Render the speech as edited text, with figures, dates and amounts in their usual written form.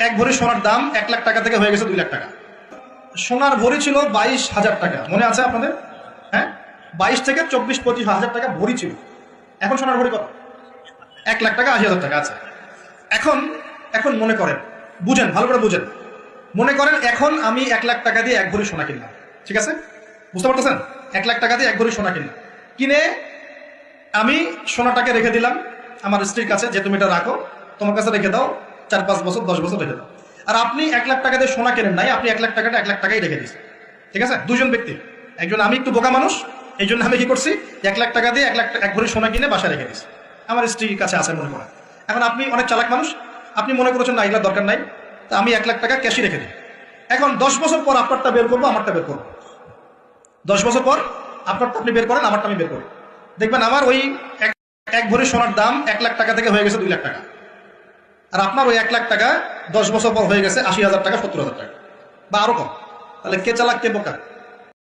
এক ভরি সোনার দাম 1 লাখ টাকা থেকে হয়ে গেছে 2 লাখ টাকা। সোনার ভরি ছিল 22,000 টাকা, মনে আছে আপনাদের? হ্যাঁ, 22 থেকে 24-25 হাজার টাকা ভরি ছিল। এখন সোনার ভরি কত? 1 লাখ টাকা 80,000 টাকা। আচ্ছা, এখন এখন মনে করেন, বুঝেন, ভালো করে বুঝেন, মনে করেন এখন আমি 1 লাখ টাকা দিয়ে এক ভরি সোনা কিনলাম। ঠিক আছে, বুঝতে পারতেছেন? 1 লাখ টাকা দিয়ে এক ভরি সোনা কিনলাম, কিনে আমি সোনাটাকে রেখে দিলাম আমার স্ত্রীর কাছে, যে তুমি এটা রাখো, তোমার কাছে রেখে দাও, 4-5 বছর 10 বছর রেখে দাও। আর আপনি 1 লাখ টাকা দিয়ে সোনা কেনেন নাই, আপনি 1 লাখ টাকাটা 1 লাখ টাকাই রেখে দিচ্ছেন। ঠিক আছে, দুজন ব্যক্তি, একজন, আমি একটু বোকা মানুষ, এই জন্য আমি কি করছি, 1 লাখ টাকা দিয়ে 1 ভরি সোনা কিনে বাসায় রেখে দিচ্ছি, আমার স্ত্রীর কাছে আছে মনে করেন। এখন আপনি অনেক চালাক মানুষ, আপনি মনে করেছেন না এগুলোর দরকার নাই, তা আমি 1 লাখ টাকা ক্যাশই রেখে দিই। এখন 10 বছর পর আপনারটা বের করবো, আমারটা বের করবো। 10 বছর পর আপনারটা আপনি বের করেন, আমারটা আমি বের করি, দেখবেন আমার ওই এক ভরি সোনার দাম 1 লাখ টাকা থেকে হয়ে গেছে 2 লাখ টাকা। আর আপনার ওই 1 লাখ টাকা 10 বছর পর হয়ে গেছে 80,000 টাকা, 70,000 টাকা, বা আরো কম। তাহলে কে চালাক কে বোকা?